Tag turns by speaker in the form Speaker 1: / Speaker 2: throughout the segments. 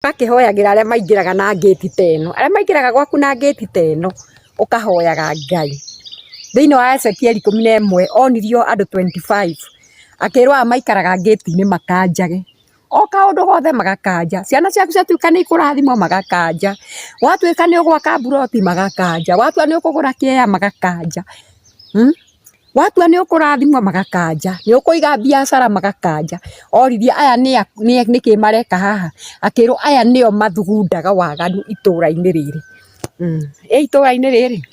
Speaker 1: Gakihoyagira aria maingiraga na gate teno aria maingiraga gwaku na gate teno ukahoyaga Ngai thiini wa Ezekiel 11 onirio andu 25 akirwa maikaraga gate ni makanjage o kaundu gothe magakanja ciana ciaku ciatuika ni ikurathimo magakanja watuika ni ugwaka buroti magakanja watua ni ukugura kieya magakanja watua ni ukurathimo magakanja ni ukuiga biashara magakanja orithia aya ni kimareka haha akirwo aya nio mathugundaga waganu itura-ini riri itura-ini riri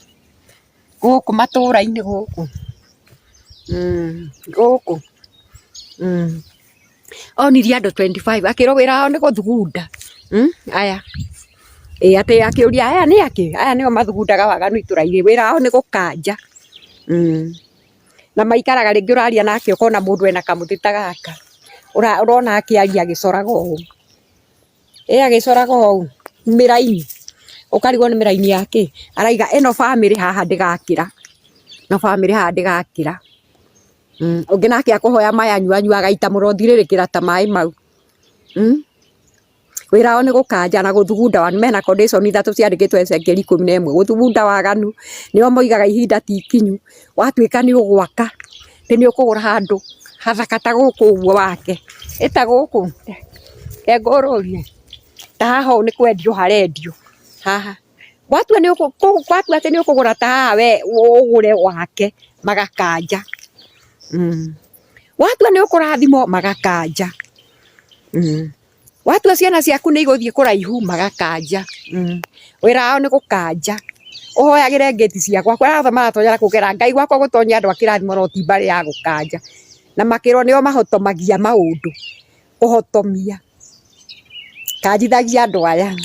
Speaker 1: guku matura-ini guku guku onirie andu 25 akirwo wira wao ni guthugunda aya ati akiuria aya ni aki aya nio mathugundaga waganu itura-ini wira wao ni gukanja na maikaraga ringi uraria nake ukona mundu ena kamuthita gaka urona akiaria agicoraga uu agicoraga uu miraini ukarigwo ni miraini yake araiga eno family haha ndigakira no family haha ndigakira ungi nake akuhoya maya anyua agaita murothi ririkira ta mai mau wira wao ni gukanja na guthugunda wa mena condition ithatu ciandikitwe Ezekiel 11 guthugunda waganu nio moigaga ihinda ti ikinyu watuika ni ugwaka ni ukugura handu hathaka ta guku uguo wake eta guku engororie ta haha ni kwendio harendio haha watua ni watua ati ni ukugura ta haha we ugure wake magakanja watua ni ukurathimo magakanja watua ciana ciaku ni iguthie kuraihu magakanja wira wao ni gukanja uhoyagire ngeti ciakwa kwatha maratonyera kugera Ngai gwakwa gutonya andu akirathimo no ti mbari ya gukanja na makirwo nio mahotomagia maundu kuhotomia kanjithagia andu aya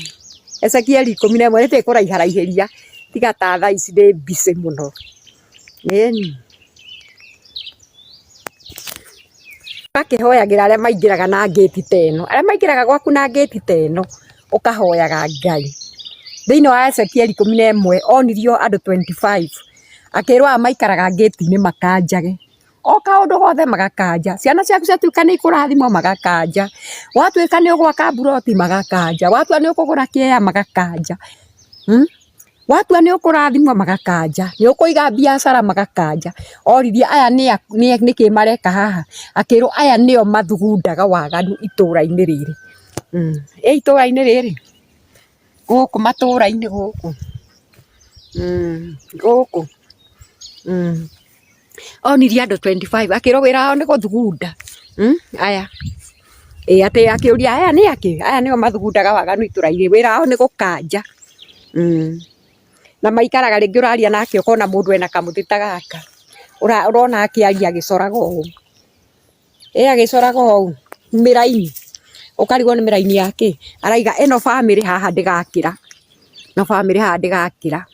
Speaker 1: Ezekiel 11 nite kuraiharaihiria tiga ta thaa ici ndi busy muno gakihoyagira aria maingiraga na gate teno aria maingiraga gwaku na gate teno ukahoyaga Ngai thiini wa Ezekiel 11 onirio andu 25 akirwa maikaraga gate ni makanjage o kaundu gothe magakanja ciana ciaku ciatuika ni ikurathimo magakanja watuika ni ugwaka buroti magakanja watua ni ukugura kieya magakanja watua ni ukurathimo magakanja ni ukuiga biashara magakanja orithia aya ni kimareka haha akirwo aya nio mathugundaga waganu itura-ini riri itura-ini riri guku matura-ini guku guku onirie andu 25 akirwo wira wao ni guthugunda aya ati akiuria aya ni aki aya nio mathugundaga waganu itura-ini wira wao ni gukanja na maikaraga ringi uraria nake ukona mundu ena kamuthita gaka urona akiaria agicoraga uu agicoraga uu miraini ukarigwo ni miraini yake araiga eno family haha ndigakira no family haha ndigakira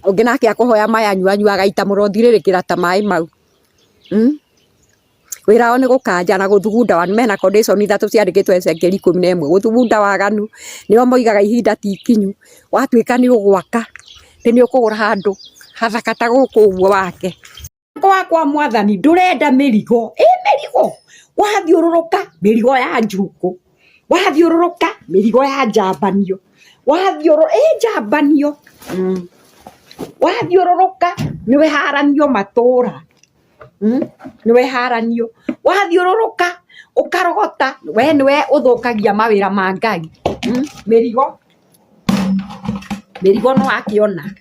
Speaker 1: ungi nake akuhoya maya anyua agaita murothi ririkira ta mai mau wira wao ni gukanja na guthugunda wa mena condition ithatu ciandikitwe Ezekiel 11 guthugunda waganu nio moigaga ihinda ti ikinyu watuika ni ugwaka ni ukugura handu hathaka ta guku uguo wake kwa mwathani ndurenda mirigo mirigo wathiururuka mirigo ya njuku wathiururuka mirigo ya njambanio njambanio wathiururuka niwe haranio matura niwe haranio wathiururuka ukarogota we niwe uthukagia mawira ma Ngai mirigo no akiona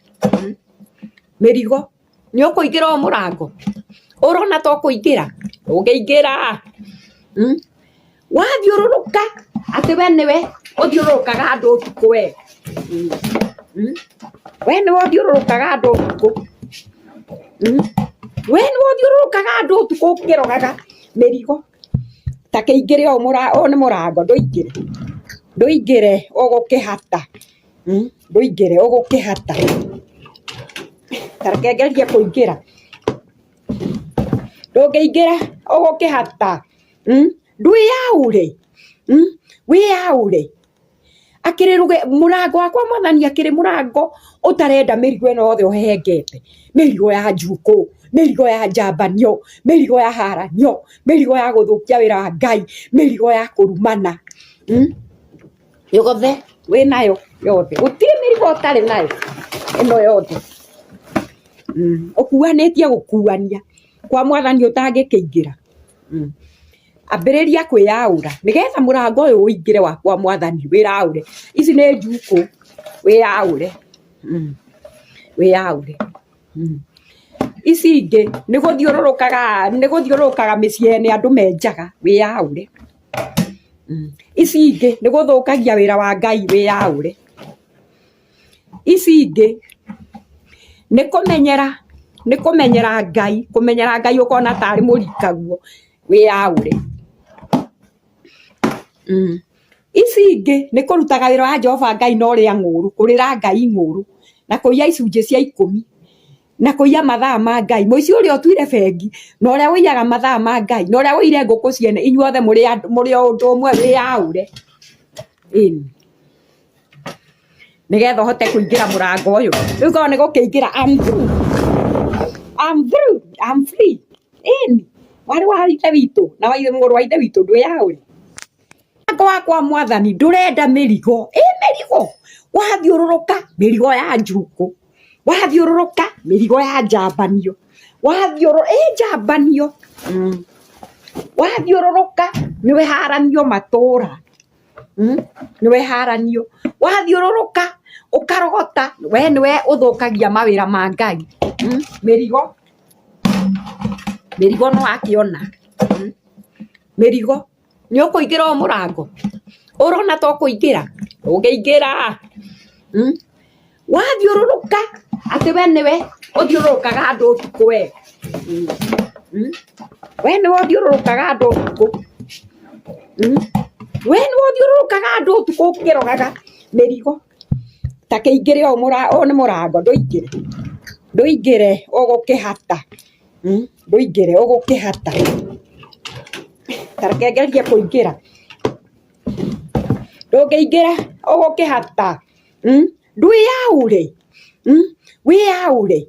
Speaker 1: mirigo ni ukuingira o murango urona to kuingira ungiingira wathiururuka ati we niwe uthiururukaga andu utuku we niwe uthiururukaga andu utuku we niwe uthiururukaga andu utuku ukirogaga mirigo takiingire o ni murango nduingire ugukihata nduingire ugukihata tarekegeria kuingira ndungiingira ugukihata ndwiyaure wiyaure akiriruge murango wakwa mwathani akiri murango utarenda mirigo eno yothe uhehengete mirigo ya njuku mirigo ya njambanio mirigo ya haranio mirigo ya guthukia wira wa Ngai mirigo ya kurumana yogothe we nayo yothe utire mirigo utari nayo eno yothe okuanitie gukuania kwa mwathani utangikiingira ambiriria kwiyaura nigetha murango uyu uingire wa kwa mwathani wiraure ici ni njuku wiyaure wiyaure ici ingi ni guthiururukaga miciene andu menjaga wiyaure ici ingi ni guthukagia wira wa Ngai wiyaure ici ingi ni kumenyera Ngai ukona tari murikaguo wiyaure ici ingi ni kurutaga wira wa Jehova Ngai no ria nguru kurira Ngai nguru na kuiya icunji cia 10 na kuiya mathaa ma Ngai muici uria otuire bengi na uria wiyaga mathaa ma Ngai na uria wire nguku ciene inyuothe muri undu umwe wiyaure nigetha uhote kuingira murango uyu riu korwo ni gukiingira I'm free wari wa ithe witu na wa muru wa ithe witu ndwiyaure kwa mwathani ndurenda mirigo mirigo wathiururuka mirigo ya njuku wathiururuka mirigo ya njambanio njambanio wathiururuka niwe haranio matura niwe haranio wathiururuka ukarogota we niwe uthukagia mawira ma Ngai mirigo no akiona mirigo ni ukuingira o murango urona to kuingira ugiingira wathiururuka ati we niwe uthiururukaga andu utuku we niwe uthiururukaga andu utuku we niwe uthiururukaga andu utuku ukirogaga mirigo ta kiingire o ni murango nduingire ugukihata nduingire ugukihata tarkengeria kuingira ndungiingira ugukihata ndwiyaure wiyaure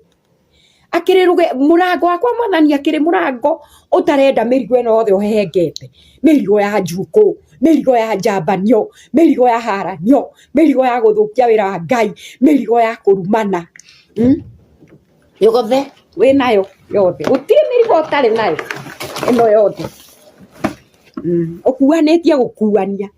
Speaker 1: akiriruge murango wakwa mwathani akiri murango utarenda mirigo eno yothe uhehengete mirigo ya njuku mirigo ya njambanio mirigo ya haranio mirigo ya guthukia wira wa Ngai mirigo ya kurumana yogothe we nayo yothe utire mirigo utari nayo eno yothe okuanitie gukuania